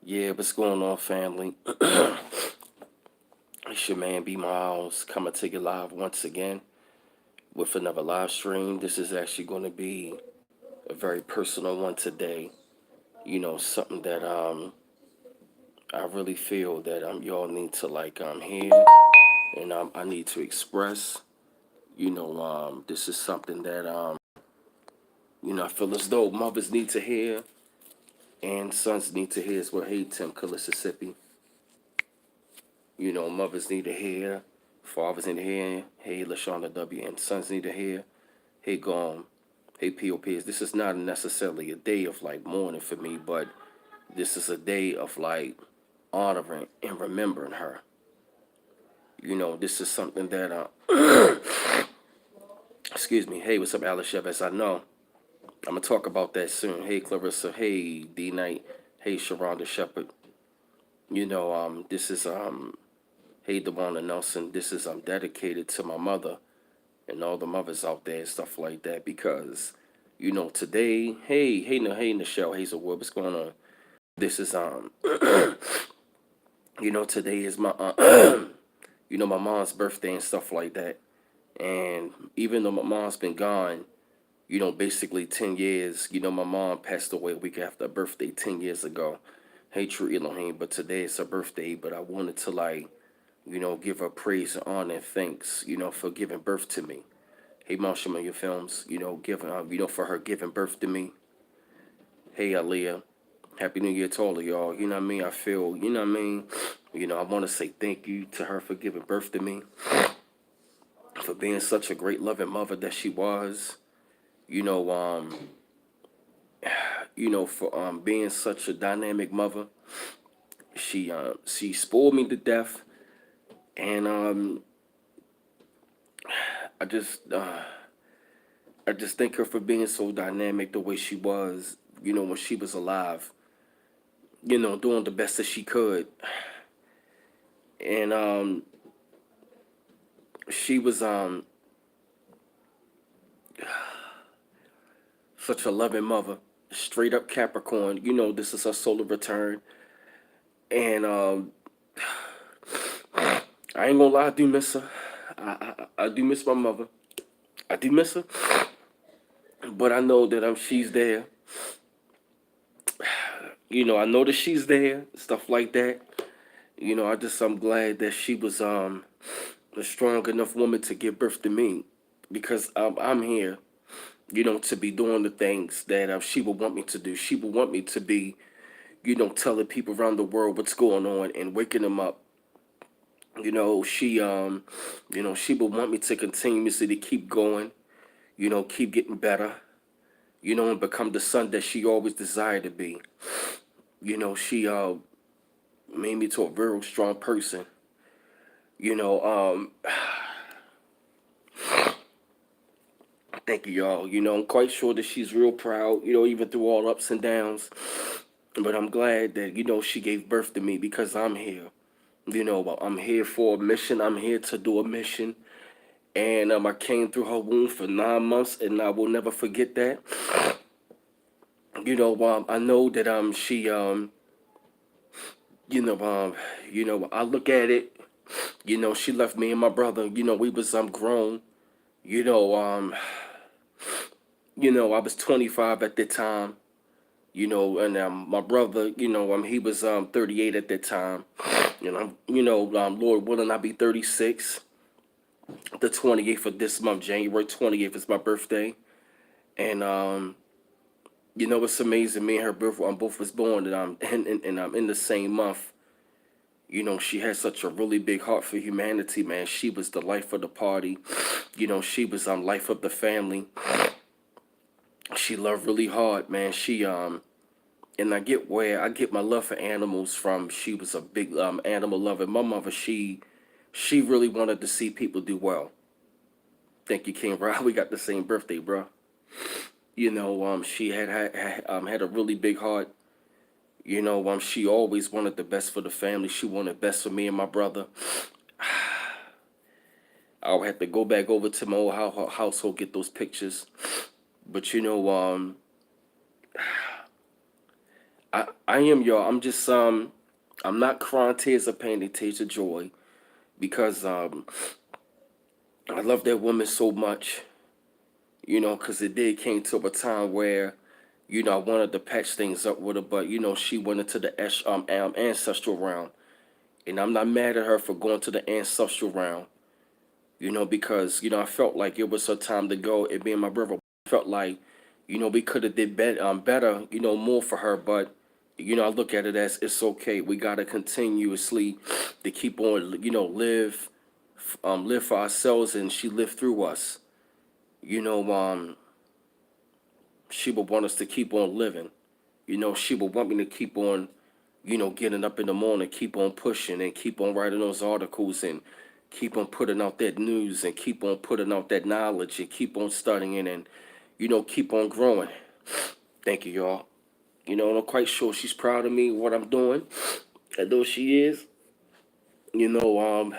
Yeah, what's going on, family? It's your man B Miles coming to you live once again with another live stream. This is actually going to be a very personal one today. Something that I really feel that y'all need to hear and I need to express. This is something that I feel as though mothers need to hear and sons need to hear as well. Hey, Tim, Mississippi. Mothers need to hear, fathers need to hear. Hey, Lashonda W. And sons need to hear. Hey, Gom. Hey, POPs. This is not necessarily a day of mourning for me, but this is a day of honoring and remembering her. This is something that, excuse me. Hey, what's up, Alice Chavez? I know. I'm going to talk about that soon. Hey, Clarissa. Hey, D Knight. Hey, Sharonda Shepherd. This is, hey, DeWanda Nelson. This is, dedicated to my mother and all the mothers out there and stuff like that because today, hey Nichelle Hazelwood, what's going on? This is today is my my mom's birthday and stuff like that. And even though my mom's been gone, basically 10 years, my mom passed away a week after her birthday 10 years ago. Hey, True Elohim, but today is her birthday, but I wanted to give her praise and honor and thanks, for giving birth to me. Hey, Marshall, your films, giving, for her giving birth to me. Hey, Aaliyah, Happy New Year to all of y'all. You know what I mean? I feel, you know what I mean? I want to say thank you to her for giving birth to me, for being such a great loving mother that she was. You know, um, for being such a dynamic mother. She spoiled me to death, and I just uh, I just thank her for being so dynamic the way she was. When she was alive. Doing the best that she could. And she was such a loving mother, straight up Capricorn. This is her solar return. And I ain't gonna lie, I do miss her. I do miss my mother. I do miss her, but I know that she's there. I know that she's there, stuff like that. I'm glad that she was a strong enough woman to give birth to me, because I'm here, to be doing the things that she would want me to do. She would want me to be, telling people around the world what's going on and waking them up. She would want me to continuously to keep going, keep getting better, and become the son that she always desired to be. She made me to a very strong person. You know, um, Thank you, y'all. I'm quite sure that she's real proud, even through all ups and downs. But I'm glad that, she gave birth to me because I'm here. I'm here for a mission. I'm here to do a mission. And I came through her womb for 9 months, and I will never forget that. I know that she you know I look at it. She left me and my brother. We was grown. You know um I was 25 at the time. And my brother, he was 38 at that time. Lord willing, I'll be 36. The 28th of this month, January 28th, is my birthday. And it's amazing. Me and her both was born, and I'm in the same month. She had such a really big heart for humanity, man. She was the life of the party. She was life of the family. She loved really hard, man. She and I get where I get my love for animals from. She was a big animal lover. My mother, she really wanted to see people do well. Thank you, King Rob. We got the same birthday, bro. She had a really big heart. She always wanted the best for the family. She wanted best for me and my brother. I'll have to go back over to my old household, get those pictures. But I am, y'all. I'm not crying tears of pain, and tears of joy because I love that woman so much. Because it did came to a time where, I wanted to patch things up with her, but she went into the ancestral realm, and I'm not mad at her for going to the ancestral realm. Because I felt like it was her time to go. It being my brother, felt like, we could have did better, more for her, but. I look at it as it's okay. We gotta continuously to keep on, live for ourselves, and she lived through us. You know, she would want us to keep on living. She would want me to keep on, getting up in the morning, keep on pushing and keep on writing those articles and keep on putting out that news and keep on putting out that knowledge and keep on studying and, keep on growing. Thank you, y'all. And I'm quite sure she's proud of me, what I'm doing. I know she is. You know, um,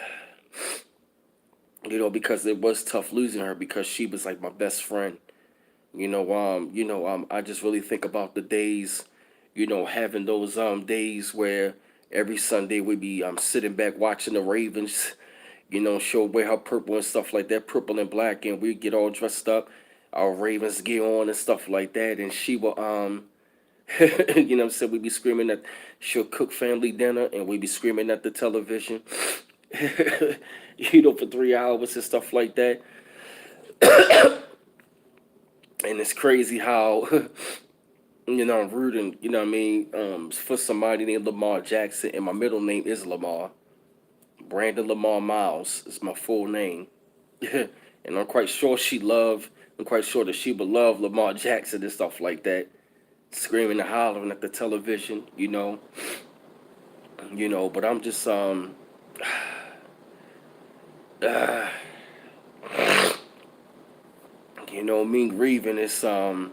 because it was tough losing her because she was like my best friend. I just really think about the days, having those days where every Sunday we'd be sitting back watching the Ravens, show wear her purple and stuff like that, purple and black, and we get all dressed up, our Ravens gear on and stuff like that, and she will what I'm saying, we'd be screaming that she'll cook family dinner and we'd be screaming at the television, for 3 hours and stuff like that. And it's crazy how I'm rooting, for somebody named Lamar Jackson, and my middle name is Lamar. Brandon Lamar Miles is my full name. And I'm quite sure that she would love Lamar Jackson and stuff like that. Screaming and hollering at the television, but I'm just, uh, me grieving it's that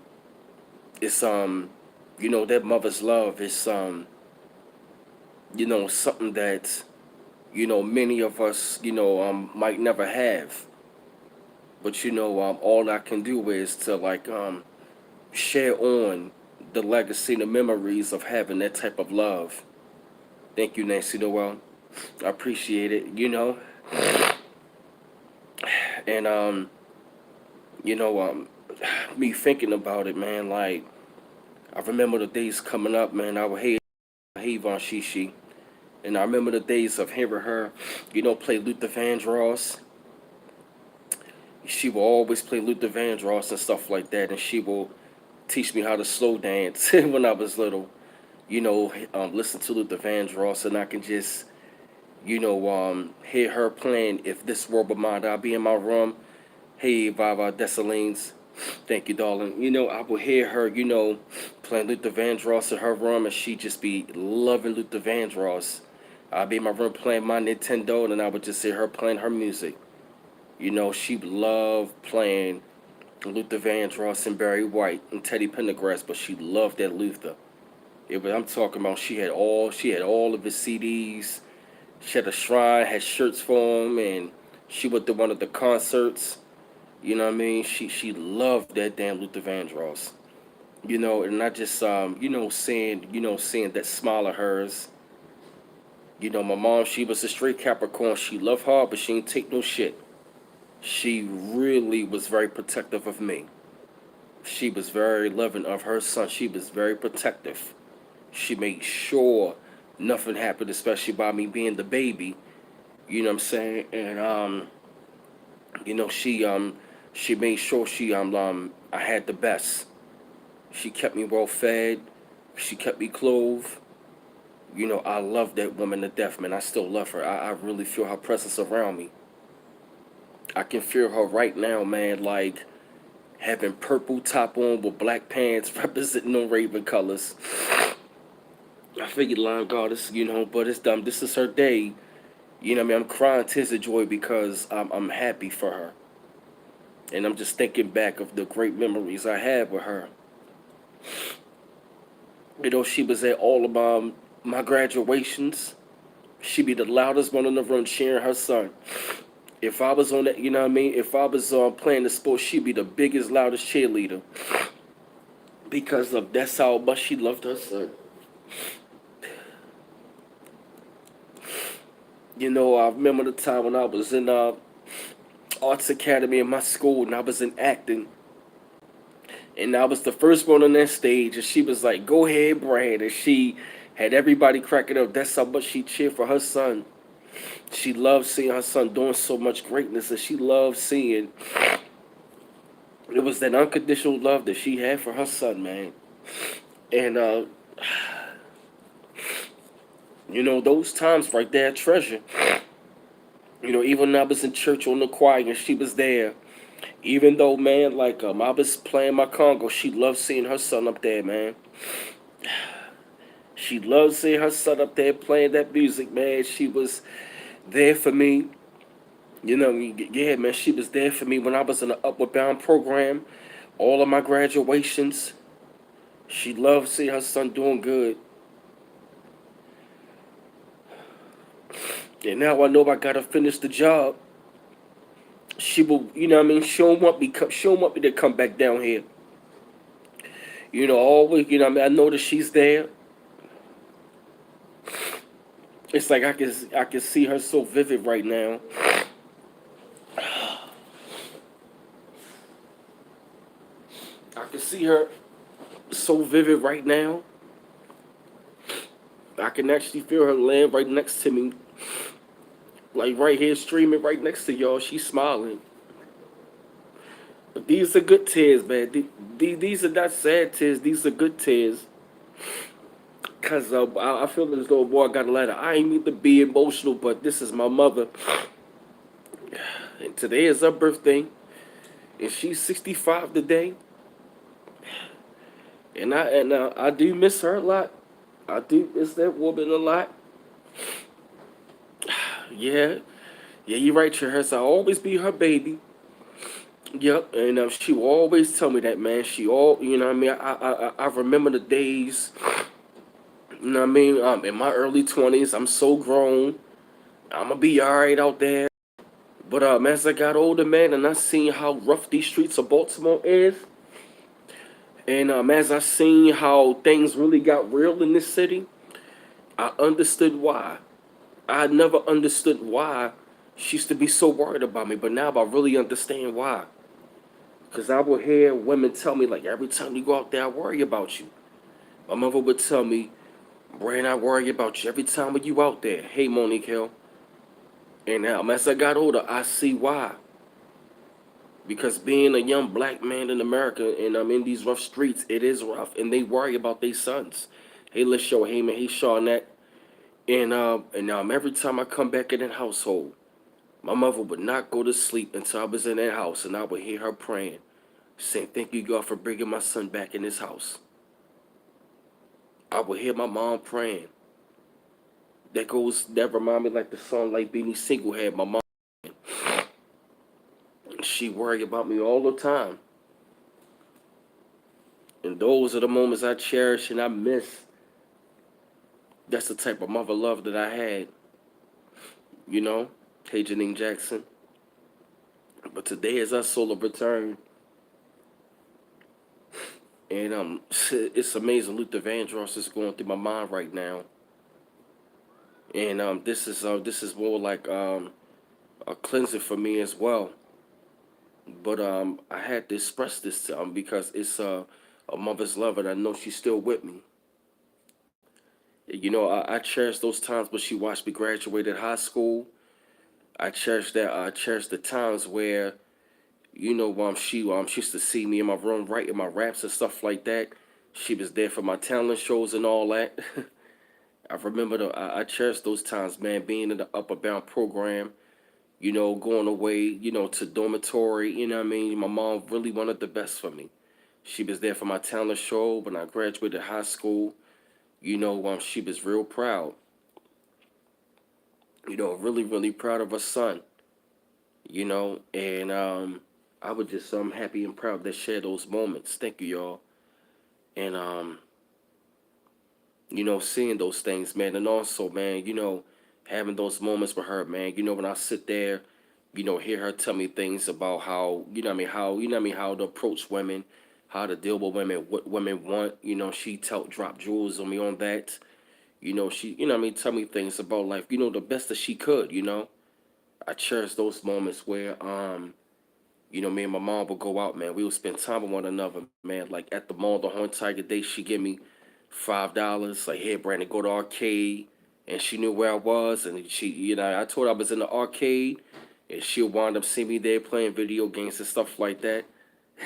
mother's love is, something that, many of us, might never have. But all I can do is to like share on the legacy and the memories of having that type of love. Thank you, Nancy Noel. I appreciate it. And you know, me thinking about it, man. Like I remember the days coming up, man. I would hate Von Shishi, and I remember the days of hearing her, play Luther Vandross. She will always play Luther Vandross and stuff like that, and she will teach me how to slow dance when I was little. Listen to Luther Vandross, and I can just, hear her playing "If This World Were Mine." I'll be in my room. Hey, Vava Dessalines. Thank you, darling. I would hear her, playing Luther Vandross in her room, and she just be loving Luther Vandross. I'd be in my room playing my Nintendo, and I would just hear her playing her music. She loved playing Luther Vandross and Barry White and Teddy Pendergrass, but she loved that Luther. I'm talking about she had all of his CDs. She had a shrine, had shirts for him, and she went to one of the concerts. You know what I mean? She loved that damn Luther Vandross. And I just seeing that smile of hers. My mom, she was a straight Capricorn. She loved hard, but she didn't take no shit. She really was very protective of me. She was very loving of her son. She was very protective. She made sure nothing happened, especially by me being the baby. You know what I'm saying? And you know, she made sure I had the best. She kept me well fed. She kept me clothed. I love that woman to death, man. I still love her. I really feel her presence around me. I can feel her right now, man, like having purple top on with black pants representing the Raven colors. I figured Line Goddess, but it's dumb. This is her day. I'm crying tears of joy because I'm happy for her. And I'm just thinking back of the great memories I had with her. She was at all of my graduations. She'd be the loudest one in the room cheering her son. If I was on that, you know what I mean? If I was playing the sport, she'd be the biggest, loudest cheerleader. Because of that's how much she loved her son. You know, I remember the time when I was in arts academy in my school, and I was in acting, and I was the first one on that stage, and she was like, "Go ahead, Brad," and she had everybody cracking up. That's how much she cheered for her son. She loved seeing her son doing so much greatness, and she loved seeing it was that unconditional love that she had for her son, man. And you know, those times right there, treasure. You know, even when I was in church on the choir and she was there, even though, man, like I was playing my congo, she loved seeing her son up there, man. She loved seeing her son up there playing that music, man. She was there for me. You know, yeah, man, she was there for me when I was in the Upward Bound program, all of my graduations. She loved seeing her son doing good. And now I know I gotta finish the job. She will, you know what I mean? She don't want me to come back down here. You know, always, you know what I mean? I know that she's there. It's like I can see her so vivid right now. I can see her so vivid right now. I can actually feel her land right next to me. Like right here streaming right next to y'all. She's smiling. But these are good tears, man. These are not sad tears. These are good tears. Cause I feel as though, boy, I got a letter. I ain't need to be emotional, but this is my mother, and today is her birthday, and she's 65 today, and I do miss her a lot. I do miss that woman a lot. Yeah, yeah, you're right, Charles. I'll always be her baby. Yep, and she will always tell me that, man. She all, you know what I mean? I remember the days, you know what I mean? In my early 20s, I'm so grown. I'm gonna be all right out there. But as I got older, man, and I seen how rough these streets of Baltimore is, and as I seen how things really got real in this city, I understood why. I never understood why she used to be so worried about me, but now I really understand why. Cause I would hear women tell me like every time you go out there, I worry about you. My mother would tell me, "Brian, I worry about you every time when you out there." Hey, Monique Hill. And now, as I got older, I see why. Because being a young black man in America and I'm in these rough streets, it is rough, and they worry about their sons. Hey, LaShaw Heyman, hey, Shawnette, and every time I come back in that household, my mother would not go to sleep until I was in that house, and I would hear her praying, saying, "Thank you, God, for bringing my son back in this house." I would hear my mom praying. That remind me like the song like Beanie Single had. My mom, she worried about me all the time, and those are the moments I cherish and I miss. That's the type of mother love that I had, you know. Hey, Janine Jackson. But today is our solar return, and it's amazing. Luther Vandross is going through my mind right now, and this is more like a cleanser for me as well. But I had to express this to because it's a mother's love, and I know she's still with me. You know, I cherish those times when she watched me graduate at high school. I cherish that. I cherish the times where, you know, she used to see me in my room writing my raps and stuff like that. She was there for my talent shows and all that. I cherish those times, man. Being in the Upper Bound program, you know, going away, you know, to dormitory. You know what I mean? My mom really wanted the best for me. She was there for my talent show when I graduated high school. You know, she was real proud. You know, really, really proud of her son. You know, and I was just happy and proud to share those moments. Thank you, y'all. And you know, seeing those things, man, and also, man, you know, having those moments with her, man. You know, when I sit there, you know, hear her tell me things about how, you know, what I mean, how, you know, what I mean, how to approach women, how to deal with women, what women want. You know, she taught drop jewels on me on that. You know, she, you know, what I mean, tell me things about life. You know, the best that she could. You know, I cherish those moments where, you know, me and my mom would go out, man. We would spend time with one another, man. Like at the mall, the Horn Tiger Day, she give me $5. Like, here, Brandon, go to arcade. And she knew where I was, and she, you know, I told her I was in the arcade, and she'll wind up seeing me there playing video games and stuff like that.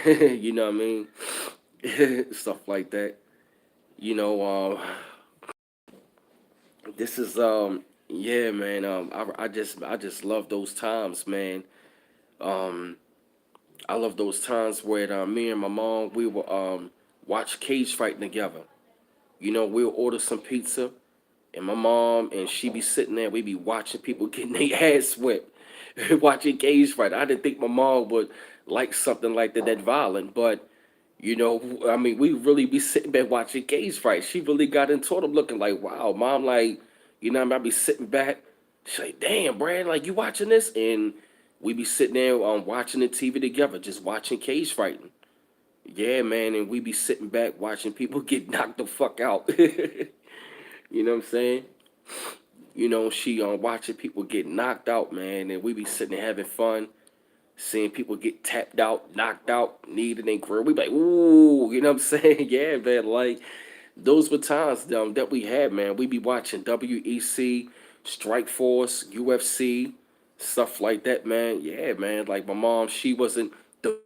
You know what I mean? Stuff like that. You know, this is yeah, man. I just love those times, man. Um, I love those times where me and my mom we will watch cage fighting together. You know, we'll order some pizza, and my mom and she be sitting there. We be watching people getting their ass whipped, watching cage fight. I didn't think my mom would like something like that violent, but you know, I mean, we really be sitting back watching cage fights. She really got into it. I'm looking like, wow, mom, like, you know, I be sitting back. She's like, damn, Brad, like you watching this, and we be sitting there watching the TV together, just watching cage fighting. Yeah, man, and we be sitting back watching people get knocked the fuck out. You know what I'm saying? You know, she watching people get knocked out, man, and we be sitting there having fun, seeing people get tapped out, knocked out, kneed in their career. We be like, ooh, you know what I'm saying? Yeah, man, like those were times that we had, man. We be watching WEC, Strike Force, UFC, stuff like that, man. Yeah, man. Like my mom, she wasn't the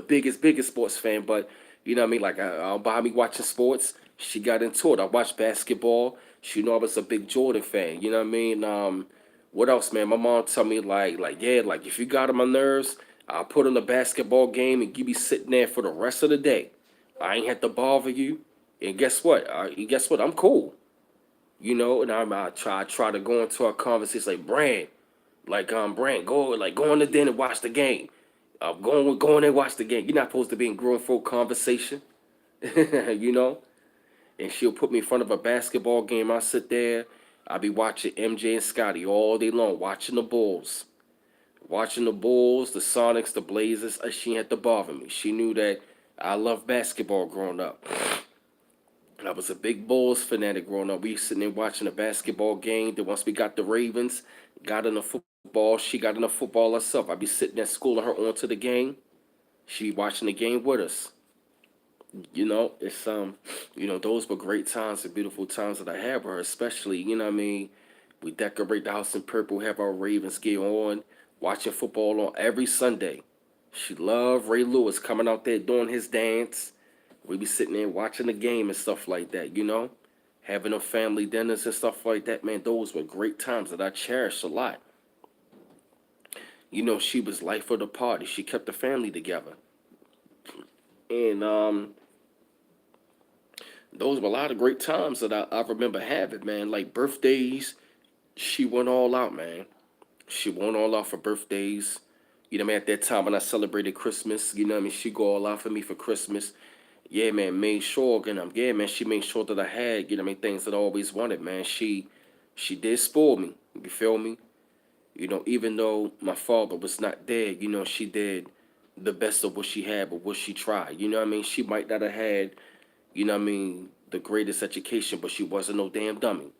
biggest sports fan, but you know what I mean. Like by me watching sports, she got into it. I watched basketball. She knew I was a big Jordan fan. You know what I mean? What else, man? My mom tell me like yeah, like if you got on my nerves, I'll put on a basketball game and you be sitting there for the rest of the day. I ain't had to bother you. And guess what? Guess what? I'm cool. You know, and I try to go into a conversation like Brand, go on the den and watch the game. Go on and watch the game. You're not supposed to be in grown folk conversation, you know. And she'll put me in front of a basketball game. I sit there. I'll be watching MJ and Scotty all day long, watching the Bulls, the Sonics, the Blazers. She had to bother me. She knew that I loved basketball growing up. I was a big Bulls fanatic growing up. We sitting there watching a basketball game. Then once we got the Ravens, got into football, she got into football herself. I'd be sitting at school and her onto the game. She watching the game with us. You know, it's you know, those were great times and beautiful times that I had with her, especially, you know what I mean? We decorate the house in purple, have our Ravens gear on, watching football on every Sunday. She loved Ray Lewis coming out there doing his dance. We be sitting there watching the game and stuff like that, you know? Having a family dinners and stuff like that, man, those were great times that I cherished a lot. You know, she was life of the party. She kept the family together. And those were a lot of great times that I remember having, man. Like birthdays, she went all out, man. She went all out for birthdays. You know, man, at that time when I celebrated Christmas, you know what I mean? She go all out for me for Christmas. Yeah, man, made sure, you know, yeah, man, she made sure that I had, you know what I mean, things that I always wanted, man. She did spoil me. You feel me? You know, even though my father was not there, you know, she did the best of what she had, but what she tried. You know what I mean? She might not have had, you know what I mean, the greatest education, but she wasn't no damn dummy.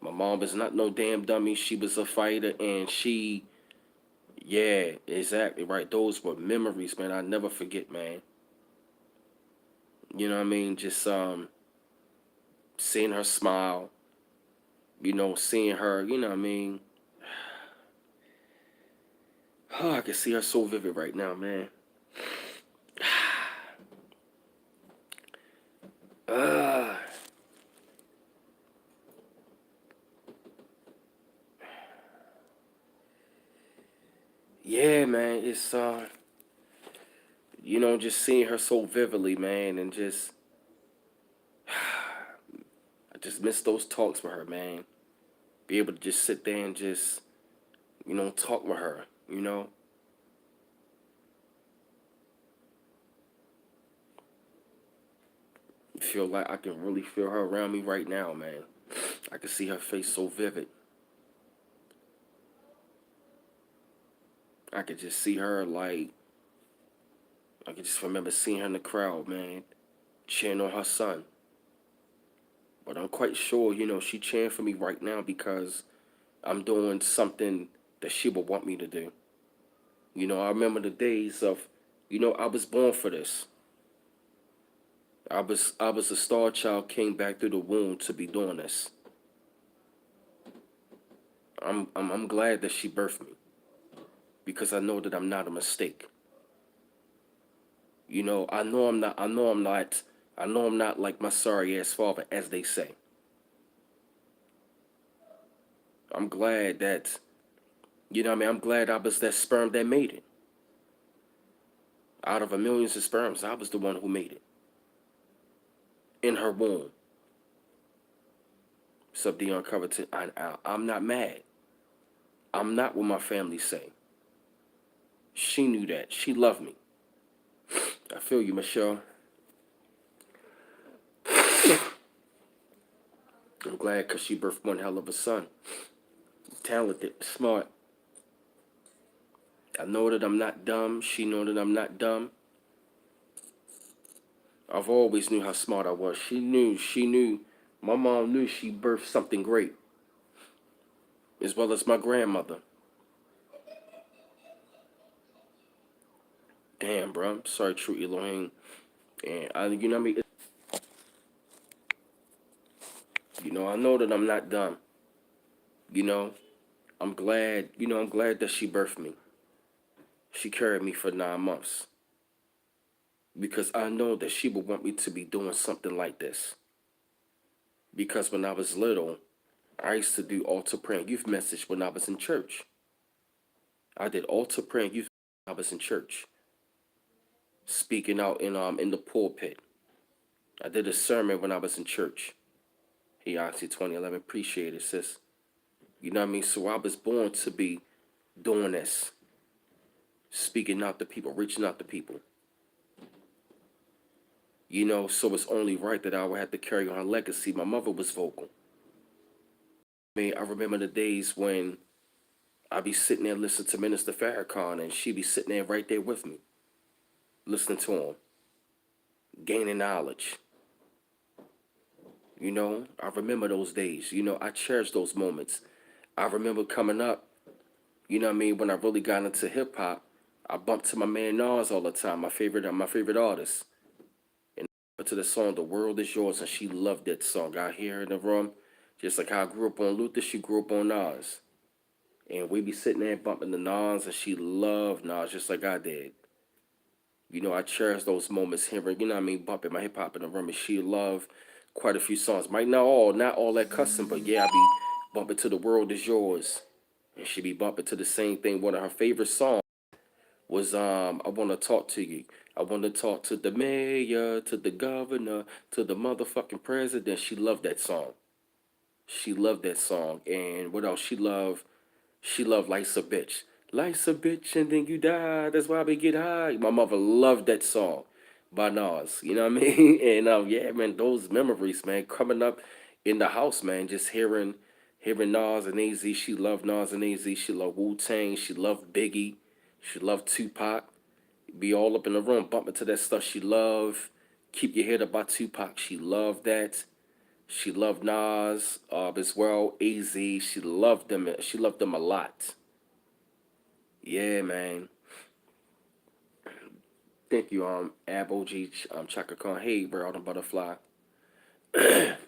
My mom was not no damn dummy. She was a fighter, and she, yeah, exactly right. Those were memories, man. I never forget, man. You know what I mean? Just seeing her smile, you know, seeing her, you know what I mean? Oh, I can see her so vivid right now, man. Uh, yeah, man. It's you know, just seeing her so vividly, man, and just I just miss those talks with her, man. Be able to just sit there and just, you know, talk with her, you know. Feel like I can really feel her around me right now, man. I can see her face so vivid. I could just see her like I can just remember seeing her in the crowd, man, cheering on her son. But I'm quite sure, she cheering for me right now because I'm doing something that she would want me to do. I remember the days of, I was born for this. I was a star child, came back through the womb to be doing this. I'm glad that she birthed me because I know that I'm not a mistake. I know I'm not like my sorry ass father, as they say. I'm glad that, I'm glad I was that sperm that made it. Out of a millions of sperms, I was the one who made it in her womb. Sub Dion Covington, I'm not mad. I'm not what my family say. She knew that. She loved me. I feel you, Michelle. I'm glad because she birthed one hell of a son. Talented, smart. I know that I'm not dumb. She know that I'm not dumb. I've always knew how smart I was. She knew. My mom knew she birthed something great, as well as my grandmother. Damn, bro. I'm sorry, True Elohim. And I mean? I know that I'm not dumb. You know, I'm glad that she birthed me. She carried me for 9 months because I know that she would want me to be doing something like this. Because when I was little, I used to do altar prayer and youth message when I was in church. I did altar prayer and youth when I was in church, speaking out in the pulpit. I did a sermon when I was in church. Hey, Oxy 2011, appreciate it, sis. You know what I mean? So I was born to be doing this, speaking out to people, reaching out to people. So it's only right that I would have to carry on her legacy. My mother was vocal. I remember the days when I'd be sitting there listening to Minister Farrakhan and she'd be sitting there right there with me, listening to him, gaining knowledge. I remember those days. I cherish those moments. I remember coming up, when I really got into hip hop, I bumped to my man Nas all the time, my favorite artist. And to the song "The World Is Yours," and she loved that song. I hear her in the room, just like how I grew up on Luther, she grew up on Nas. And we be sitting there bumping the Nas, and she loved Nas just like I did. I cherish those moments hearing, bumping my hip hop in the room, and she loved quite a few songs. Might not all that custom, but yeah, I be bumping to "The World Is Yours," and she be bumping to the same thing. One of her favorite songs was "I Wanna Talk to You." I wanna talk to the mayor, to the governor, to the motherfucking president. She loved that song. She loved that song. And what else? She loved Life's a Bitch. Life's a bitch and then you die. That's why we get high. My mother loved that song by Nas. You know what I mean? And yeah, man, those memories, man, coming up in the house, man, just hearing Nas and AZ. She loved Nas and AZ. She loved Wu Tang. She loved Biggie. She loved Tupac. Be all up in the room bumping to that stuff she loved. Keep Your Head Up by Tupac. She loved that. She loved Nas as well. AZ. She loved them. She loved them a lot. Yeah, man. Thank you, Ab OG, Chaka Khan. Hey, bro, the butterfly. Sorry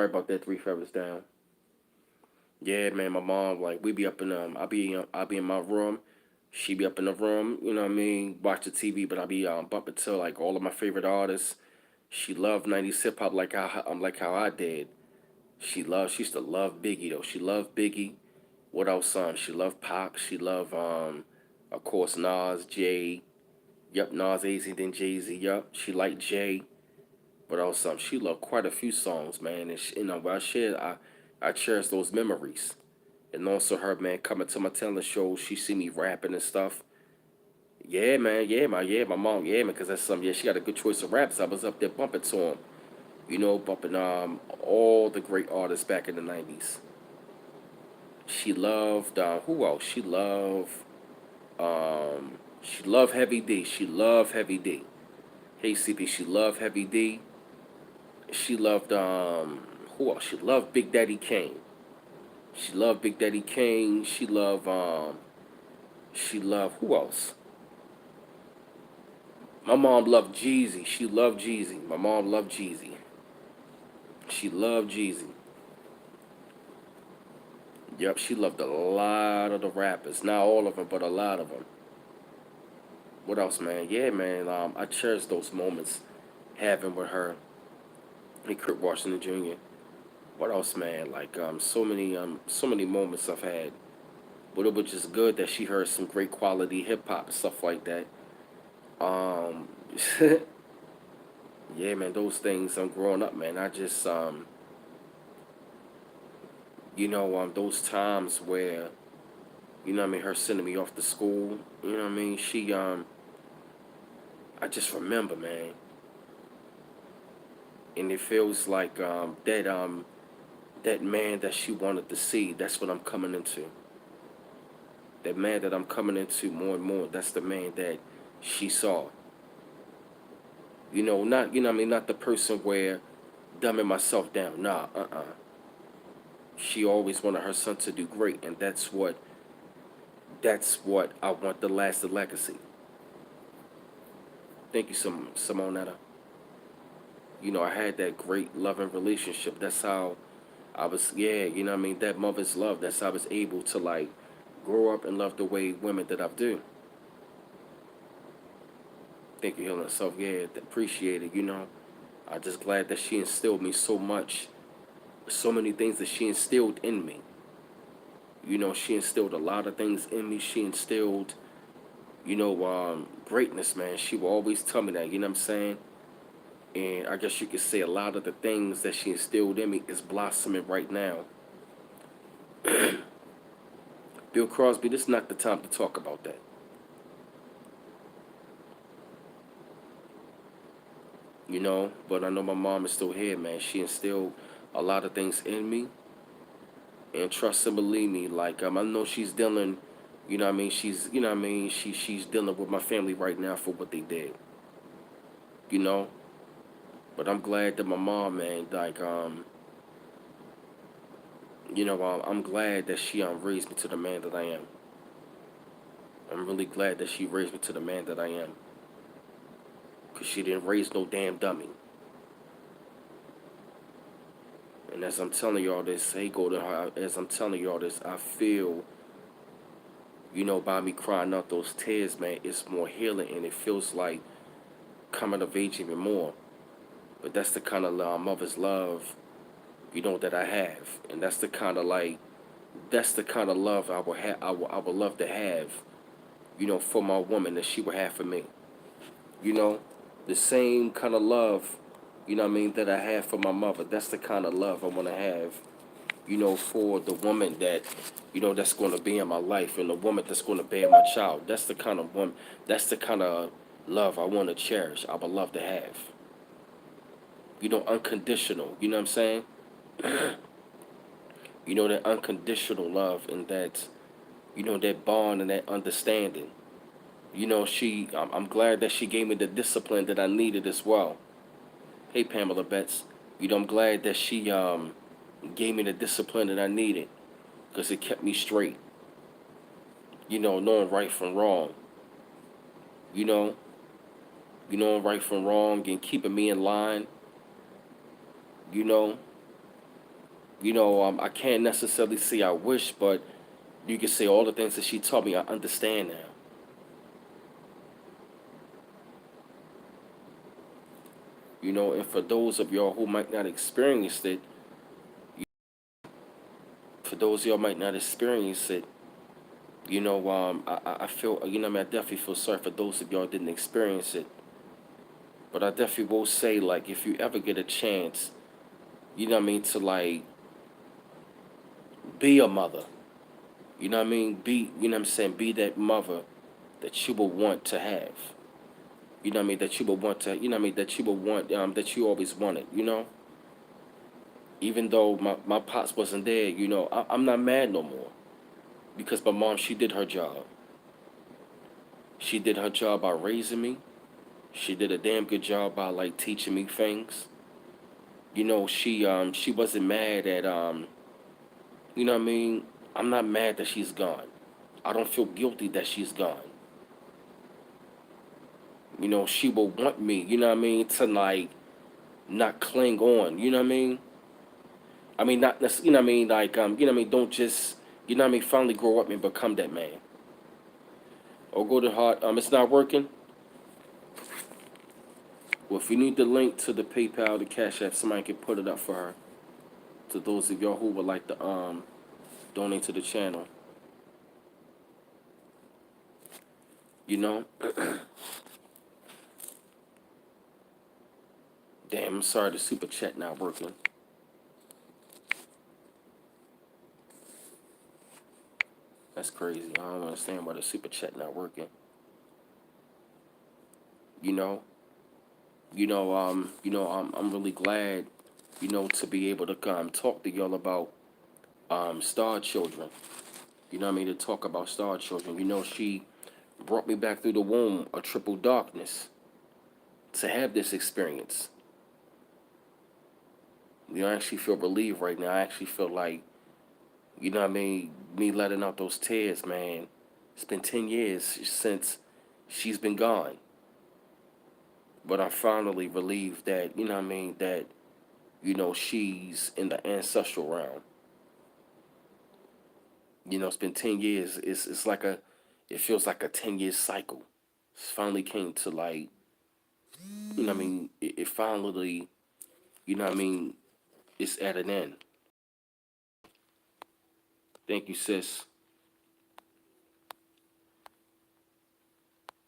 about that. 3 feathers down. Yeah, man. My mom, like, we be up in I be in my room. She be up in the room. You know what I mean? Watch the TV, but I be bumping to like all of my favorite artists. She loved '90s hip hop like how I did. She used to love Biggie though. She loved Biggie. What else? She loved Pac. She loved of course Nas, Jay. Yup, Nas, AZ, then Jay Z. Yup, she liked Jay. But also, she loved quite a few songs, man. And when I share, I cherish those memories. And also, her man coming to my talent show, she see me rapping and stuff. Yeah, man. Yeah, my mom. Yeah, man. Because that's some. Yeah, she got a good choice of raps. I was up there bumping to him. Bumping all the great artists back in the '90s. She loved who else? She loved She loved Heavy D. She loved Heavy D. Hey CP, she loved Heavy D. She loved who else? She loved Big Daddy Kane. She loved Big Daddy Kane. She loved who else? My mom loved Jeezy. She loved Jeezy. My mom loved Jeezy. She loved Jeezy. Yep, she loved a lot of the rappers. Not all of them, but a lot of them. What else, man? Yeah, man. I cherish those moments having with her and Kurt Washington Jr. What else, man? Like so many moments I've had. But it was just good that she heard some great quality hip hop and stuff like that. Um, yeah, man. Those things. I'm growing up, man. I just those times where her sending me off to school. I just remember, man, and it feels like that man that she wanted to see. That's what I'm coming into. That man that I'm coming into more and more. That's the man that she saw. Not not the person where dumbing myself down. Nah, She always wanted her son to do great, and that's what I want to last the legacy. Thank you, Simonetta. I had that great loving relationship. That's how I was, yeah, that mother's love. That's how I was able to like grow up and love the way women that I do. Thank you, healing self. Yeah, appreciate it. I just glad that she instilled me so much, so many things that she instilled in me. She instilled a lot of things in me. She instilled, greatness, man. She will always tell me that. You know what I'm saying? And I guess you could say a lot of the things that she instilled in me is blossoming right now. Bill Crosby, this is not the time to talk about that. But I know my mom is still here, man. She instilled a lot of things in me, and trust and believe me, like I know she's dealing, she's, she's dealing with my family right now for what they did, you know. But I'm glad that my mom, man, like I'm glad that she raised me to the man that I am. I'm really glad that she raised me to the man that I am, cause she didn't raise no damn dummy. And as I'm telling y'all this, hey Golden Heart, as I'm telling y'all this, I feel, by me crying out those tears, man, it's more healing and it feels like coming of age even more. But that's the kind of mother's love, that I have, and that's the kind of love I would have. I would love to have, for my woman that she would have for me. You know, the same kind of love, that I have for my mother. That's the kind of love I want to have, for the woman that, that's going to be in my life, and the woman that's going to bear my child. That's the kind of woman. That's the kind of love I want to cherish. I would love to have. Unconditional. You know what I'm saying? That unconditional love and that, that bond and that understanding. I'm glad that she gave me the discipline that I needed as well. Hey, Pamela Betts. I'm glad that she gave me the discipline that I needed because it kept me straight. Knowing right from wrong. You know, knowing right from wrong and keeping me in line. You know, I can't necessarily say I wish, but you can say all the things that she taught me. I understand now. And for those of y'all who might not experience it, for those of y'all might not experience it, I feel, I definitely feel sorry for those of y'all who didn't experience it. But I definitely will say, like, if you ever get a chance, to like be a mother. Be, be that mother that you will want to have. That you will want to, that you will want, that you always wanted. Even though my pops wasn't there, I'm not mad no more because my mom, she did her job. She did her job by raising me. She did a damn good job by like teaching me things. She wasn't mad at you know what I mean? I'm not mad that she's gone. I don't feel guilty that she's gone. She will want me, you know what I mean, to like not cling on, you know what I mean? I mean not you know what I mean, like you know what I mean, don't just you know what I mean, finally grow up and become that man. Or go to heart, it's not working. Well, if you need the link to the PayPal, the Cash App, somebody can put it up for her. To those of y'all who would like to donate to the channel. You know? Damn, I'm sorry the super chat not working. That's crazy. I don't understand why the super chat not working. You know? I'm really glad, to be able to talk to y'all about Star Children. You know what I mean? To talk about Star Children. She brought me back through the womb of triple darkness to have this experience. I actually feel relieved right now. I actually feel like, you know what I mean, me letting out those tears, man. It's been 10 years since she's been gone. But I'm finally relieved that, you know what I mean, that, she's in the ancestral realm. It's been 10 years. It feels like a 10-year cycle. It's finally came to like, you know what I mean, it finally, you know what I mean, it's at an end. Thank you, sis.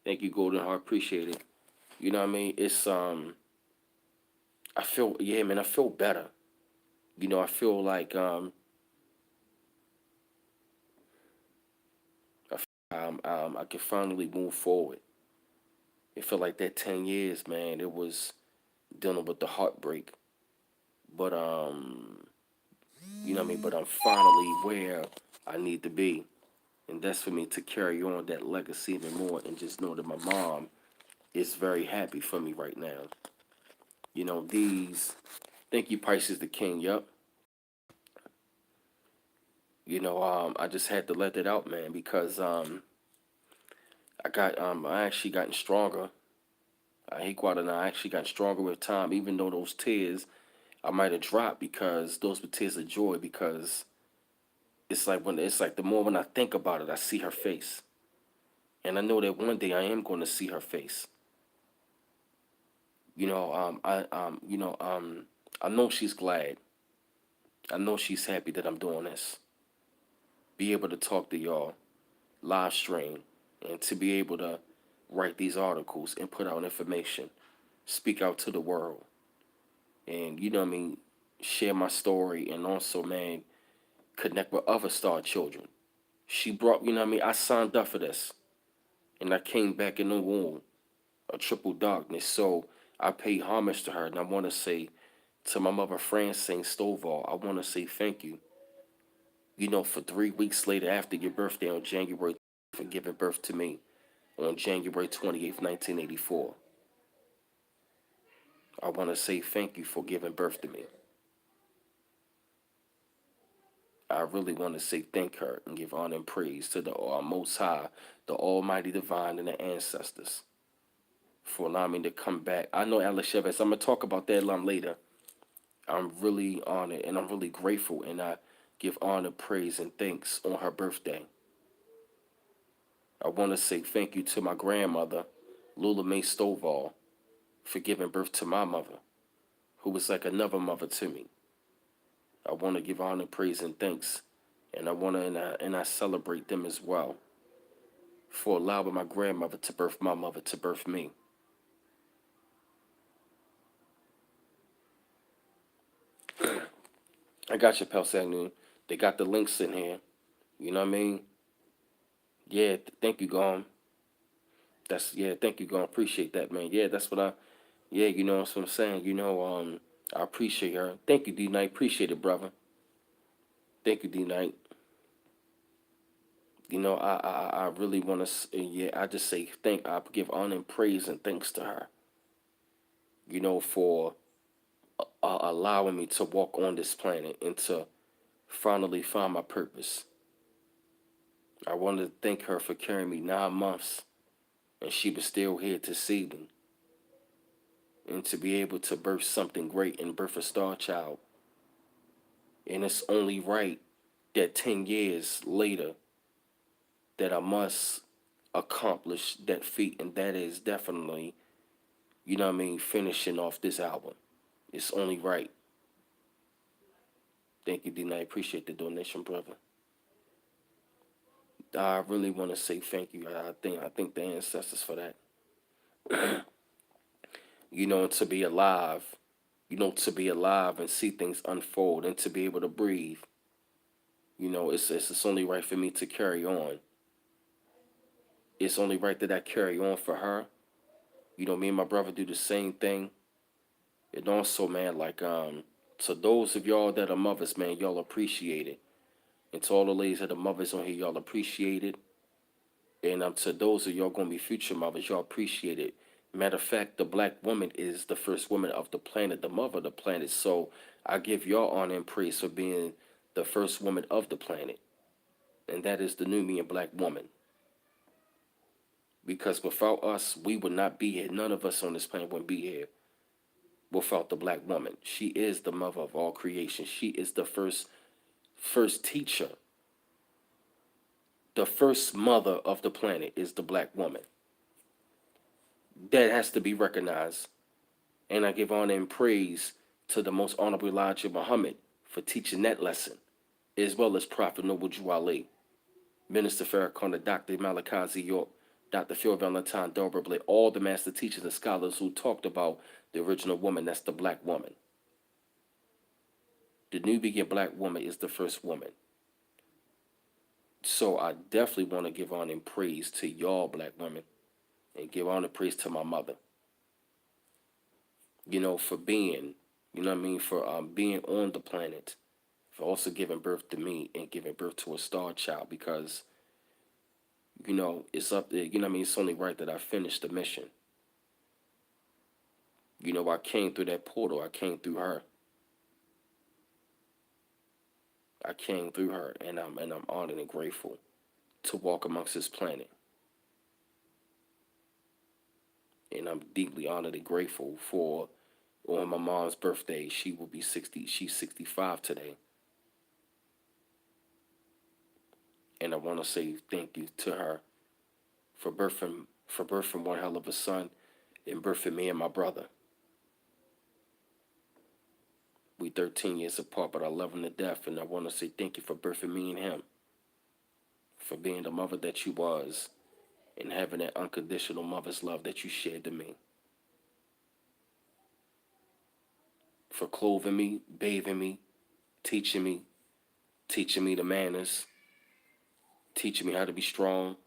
Thank you, Golden Heart. Appreciate it. You know what I mean? I feel, yeah, man, I feel better. I feel like I can finally move forward. It felt like that 10 years, man. It was dealing with the heartbreak, but you know what I mean. But I'm finally where I need to be, and that's for me to carry on that legacy even more, and just know that my mom is very happy for me right now. These. Thank you, Pisces the King. Yup. I just had to let that out, man, because I actually gotten stronger. I hate and I actually got stronger with time, even though those tears I might have dropped, because those were tears of joy, because it's like the more when I think about it, I see her face. And I know that one day I am going to see her face. I know she's glad. I know she's happy that I'm doing this. Be able to talk to y'all, live stream, and to be able to write these articles and put out information, speak out to the world, and you know what I mean, share my story, and also, man, connect with other star children. She brought, you know what I mean, I signed up for this, and I came back in the womb of triple darkness. So I pay homage to her, and I want to say to my mother, Francine Stovall, I want to say thank you. For 3 weeks later after your birthday on January, for giving birth to me on January 28th, 1984. I want to say thank you for giving birth to me. I really want to say thank her and give honor and praise to the Most High, the Almighty Divine, and the ancestors for allowing me to come back. I know Alex Chavez, I'm going to talk about that a lot later. I'm really honored and I'm really grateful, and I give honor, praise, and thanks on her birthday. I want to say thank you to my grandmother, Lula Mae Stovall, for giving birth to my mother, who was like another mother to me. I want to give honor, praise, and thanks, and I celebrate them as well for allowing my grandmother to birth my mother to birth me. I got you, Pelsagnoon. They got the links in here. You know what I mean? Yeah, thank you, Gom. Thank you, Gom. Appreciate that, man. Yeah, that's what I. Yeah, that's what I'm saying. I appreciate her. Thank you, D Knight. Appreciate it, brother. Thank you, D Knight. I really want to, yeah, I just say I give honor and praise and thanks to her, for allowing me to walk on this planet and to finally find my purpose. I wanted to thank her for carrying me 9 months and she was still here to see me and to be able to birth something great and birth a star child. And it's only right that 10 years later that I must accomplish that feat, and that is definitely, finishing off this album. It's only right. Thank you, D. I appreciate the donation, brother. I really want to say thank you. I think the ancestors for that. And to be alive, to be alive and see things unfold and to be able to breathe. It's only right for me to carry on. It's only right that I carry on for her. Me and my brother do the same thing. And also, man, like to those of y'all that are mothers, man, y'all appreciate it. And to all the ladies that are mothers on here, y'all appreciate it. And to those of y'all gonna be future mothers, y'all appreciate it. Matter of fact, the black woman is the first woman of the planet, the mother of the planet. So I give y'all honor and praise for being the first woman of the planet. And that is the Nubian black woman. Because without us, we would not be here. None of us on this planet would be here without the black woman. She is the mother of all creation. She is the first teacher. The first mother of the planet is the black woman. That has to be recognized. And I give honor and praise to the most honorable Elijah Muhammad for teaching that lesson, as well as Prophet Noble Drew Ali, Minister Farrakhan, Dr. Malachi York, Dr. Phil Valentine, Delbert Blake, all the master teachers and scholars who talked about the original woman, that's the black woman. The Nubian black woman is the first woman. So I definitely want to give honor and praise to y'all black women and give honor and praise to my mother, for being, for being on the planet, for also giving birth to me and giving birth to a star child because, it's up there, it's only right that I finish the mission. I came through that portal. I came through her. I came through her, and I'm honored and grateful to walk amongst this planet. And I'm deeply honored and grateful for on my mom's birthday. She will be 60. She's 65 today. And I want to say thank you to her for birthing one hell of a son and birthing me and my brother. We 13 years apart, but I love him to death, and I want to say thank you for birthing me and him, for being the mother that you was, and having that unconditional mother's love that you shared to me. For clothing me, bathing me, teaching me, teaching me the manners, teaching me how to be strong.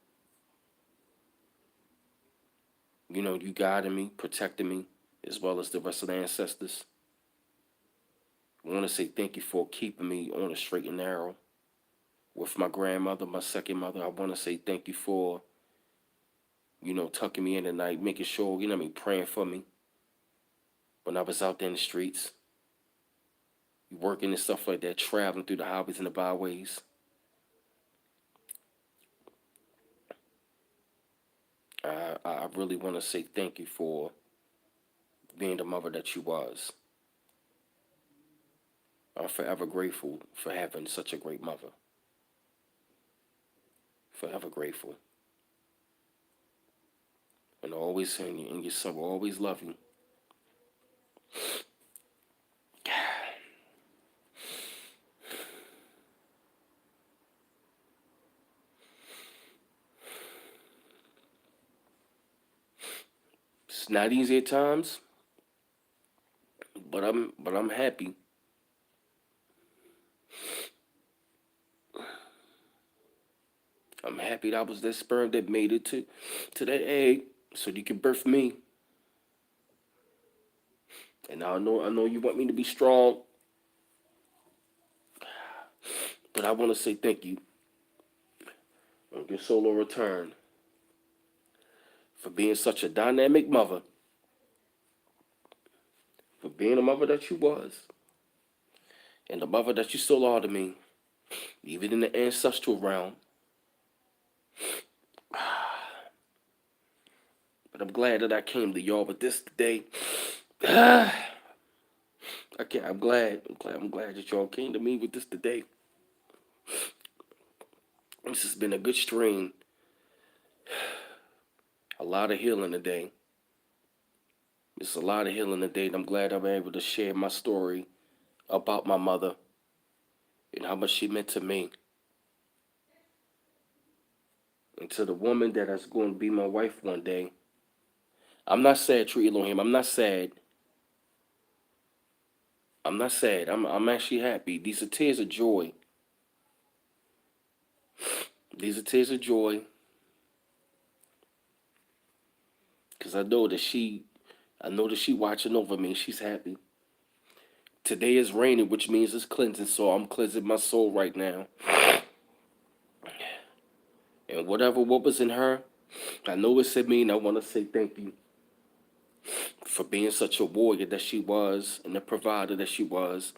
You guiding me, protecting me, as well as the rest of the ancestors. I want to say thank you for keeping me on a straight and narrow. With my grandmother, my second mother, I want to say thank you for, tucking me in at night, making sure, praying for me when I was out there in the streets, working and stuff like that, traveling through the highways and the byways. I really want to say thank you for being the mother that you was. I'm forever grateful for having such a great mother. Forever grateful. And always, and your son will always love you. It's not easy at times, but I'm happy. I'm happy that I was that sperm that made it to that egg so you can birth me. And I know you want me to be strong, but I want to say thank you. Your soul will return for being such a dynamic mother, for being the mother that you was, and the mother that you still are to me, even in the ancestral realm. But I'm glad that I came to y'all with this today. Okay, I'm glad that y'all came to me with this today. This has been a good stream. A lot of healing today. It's a lot of healing today, and I'm glad I'm able to share my story about my mother and how much she meant to me. And to the woman that is going to be my wife one day, I'm not sad, true Elohim. I'm not sad. I'm not sad. I'm actually happy. These are tears of joy. These are tears of joy. Because I know that she watching over me. She's happy. Today is raining, which means it's cleansing. So I'm cleansing my soul right now. And what was in her, I know it's in me, and I want to say thank you for being such a warrior that she was, and a provider that she was,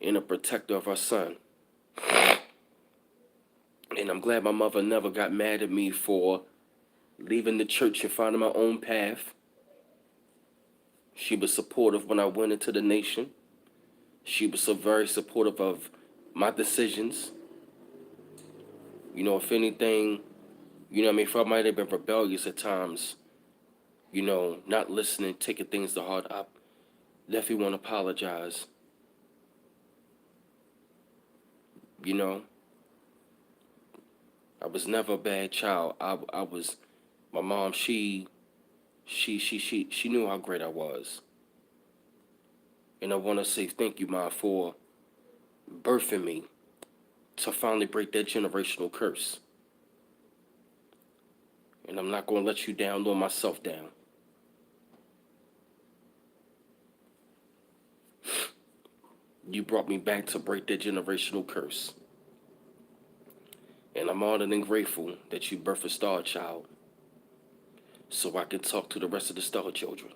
and a protector of her son. And I'm glad my mother never got mad at me for leaving the church and finding my own path. She was supportive when I went into the nation. She was so very supportive of my decisions. You know, if anything, you know what I mean, if I might have been rebellious at times, you know, not listening, taking things to heart, I definitely want to apologize. You know, I was never a bad child. I was, my mom, she knew how great I was. And I want to say thank you, Ma, for birthing me to finally break that generational curse. And I'm not going to let you down nor myself down. You brought me back to break that generational curse. And I'm honored and grateful that you birthed a star child so I can talk to the rest of the star children.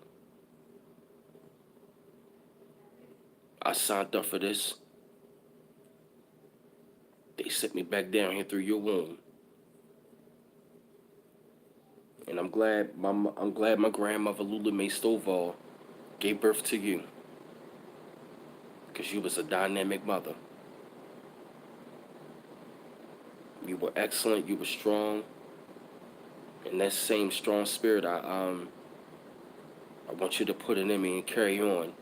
I signed up for this. They sent me back down here through your womb. And I'm glad my grandmother Lula Mae Stovall gave birth to you. Because you was a dynamic mother. You were excellent, you were strong. And that same strong spirit, I want you to put it in me and carry on.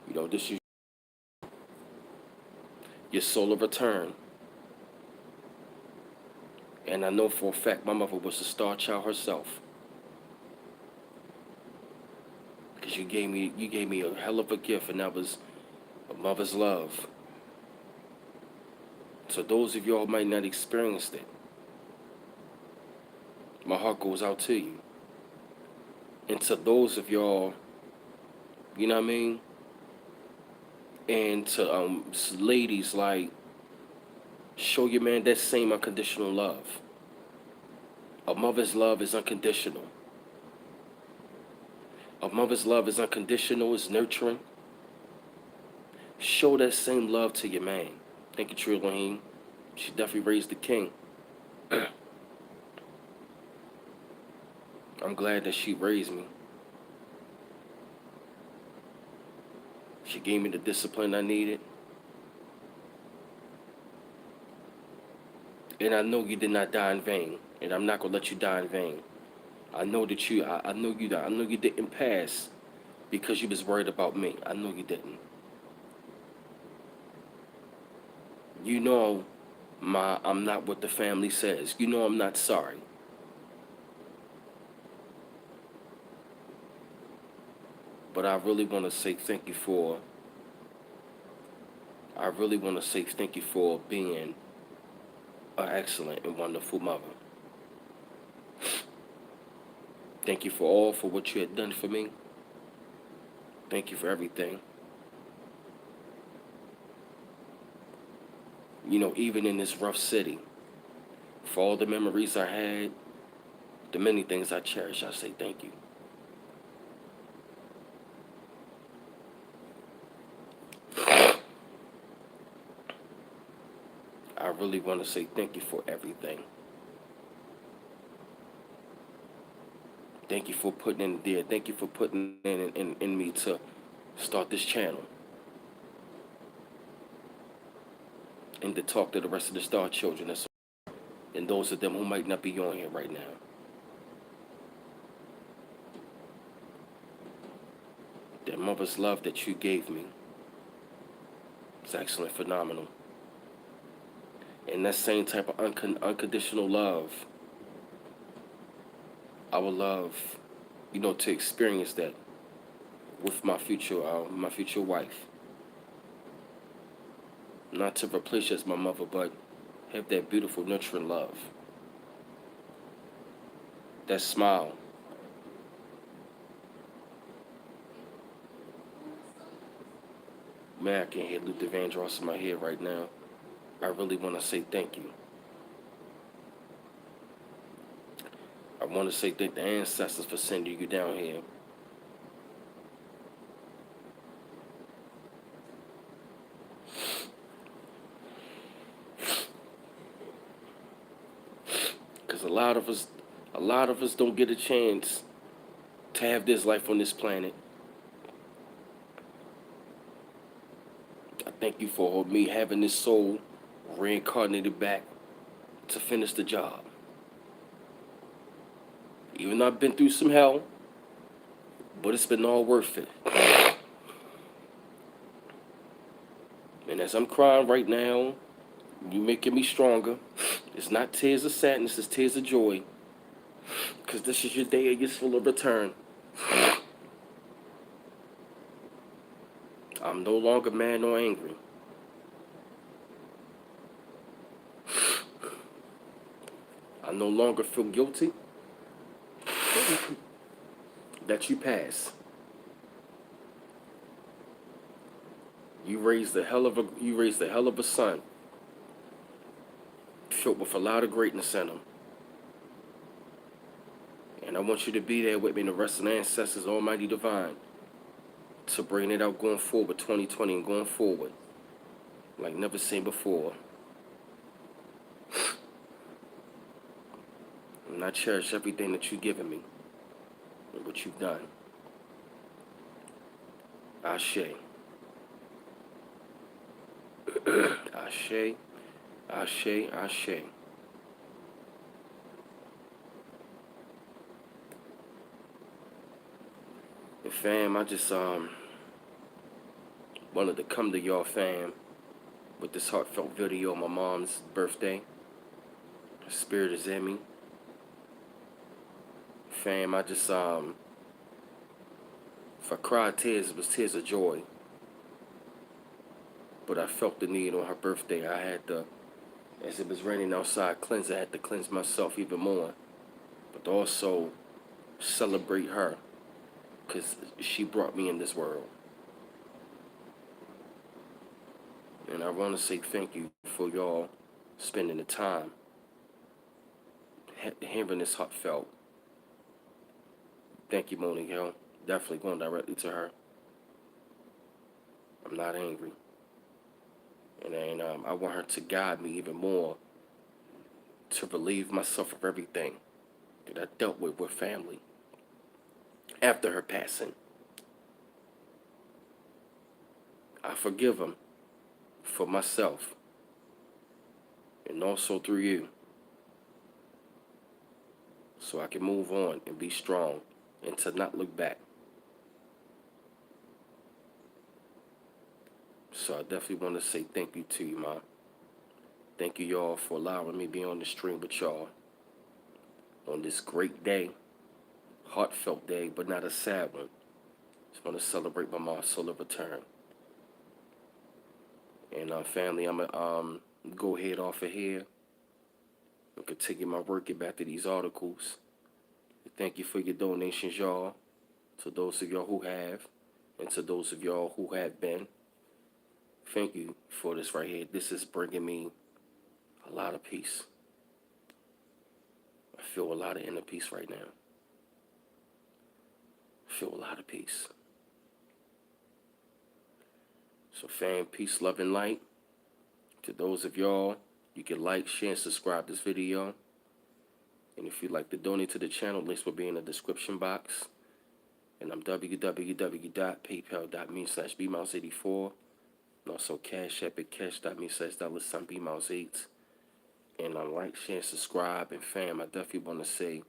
You know, this is your soul of return. And I know for a fact my mother was a star child herself. Because you gave me a hell of a gift, and that was a mother's love. So those of y'all who might not experienced it, my heart goes out to you. And to those of y'all, you know what I mean? And to ladies, like, show your man that same unconditional love. A mother's love is unconditional. A mother's love is unconditional, it's nurturing. Show that same love to your man. Thank you, True Elohim. She definitely raised the king. I'm glad that she raised me. She gave me the discipline I needed. And I know you did not die in vain. And I'm not gonna let you die in vain. I know that I know you didn't pass because you was worried about me. I know you didn't. You know, I'm not what the family says. You know I'm not sorry. But I really want to say thank you for being an excellent and wonderful mother. Thank you for what you had done for me. Thank you for everything. even in this rough city, for all the memories I had, the many things I cherish, I say thank you. I really want to say thank you for everything. Thank you for putting in there. Thank you for putting in me to start this channel and to talk to the rest of the Star Children and those of them who might not be on here right now. That mother's love that you gave me is excellent, phenomenal. And that same type of unconditional love, I would love, to experience that with my future wife. Not to replace as my mother, but have that beautiful, nurturing love. That smile. Man, I can hear Luther Vandross in my head right now. I really want to say thank you. I want to say thank the ancestors for sending you down here. Because a lot of us don't get a chance to have this life on this planet. I thank you for me having this soul reincarnated back to finish the job. Even though I've been through some hell, but it's been all worth it. And as I'm crying right now, you making me stronger. It's not tears of sadness, it's tears of joy. Because this is your day of your full of return. I'm no longer mad nor angry. I no longer feel guilty that you passed. You raised a hell of a son, filled with a lot of greatness in him. And I want you to be there with me and the rest of the ancestors, Almighty Divine, to bring it out going forward, 2020 and going forward, like never seen before. And I cherish everything that you've given me and what you've done. Ashe. Ashe. Ashe. Ashe. And fam, I just wanted to come to y'all, fam, with this heartfelt video on my mom's birthday. Her spirit is in me. Fam, I just if I cried tears, it was tears of joy. But I felt the need on her birthday. I had to, as it was raining outside, cleanse. I had to cleanse myself even more. But also celebrate her, because she brought me in this world. And I want to say thank you for y'all spending the time hearing this heartfelt. Thank you, Monique Hill. Definitely going directly to her. I'm not angry. And I want her to guide me even more to relieve myself of everything that I dealt with family after her passing. I forgive them for myself and also through you, so I can move on and be strong and to not look back. So I definitely want to say thank you to you, Mom. Thank you, y'all, for allowing me to be on the stream with y'all on this great day, heartfelt day, but not a sad one. Just want to celebrate my mom's solar return. And family, I'm gonna go ahead off of here and continue my work, get back to these articles. Thank you for your donations, y'all. To those of y'all who have, and to those of y'all who have been. Thank you for this right here. This is bringing me a lot of peace. I feel a lot of inner peace right now. I feel a lot of peace. So fam, peace, love, and light. To those of y'all, you can like, share, and subscribe this video. And if you'd like to donate to the channel, links will be in the description box. And I'm www.paypal.me/bmouse84. And also Cash App at cash.me/$bmouse8. And like, share, and subscribe. And fam, I definitely want to say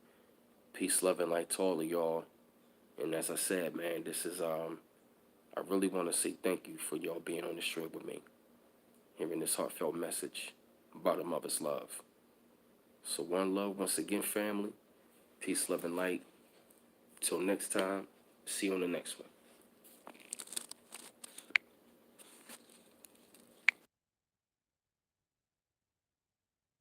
peace, love, and light to all of y'all. And as I said, man, this is I really want to say thank you for y'all being on the stream with me, hearing this heartfelt message about a mother's love. So one love once again, family. Peace, love, and light. Till next time, see you on the next one.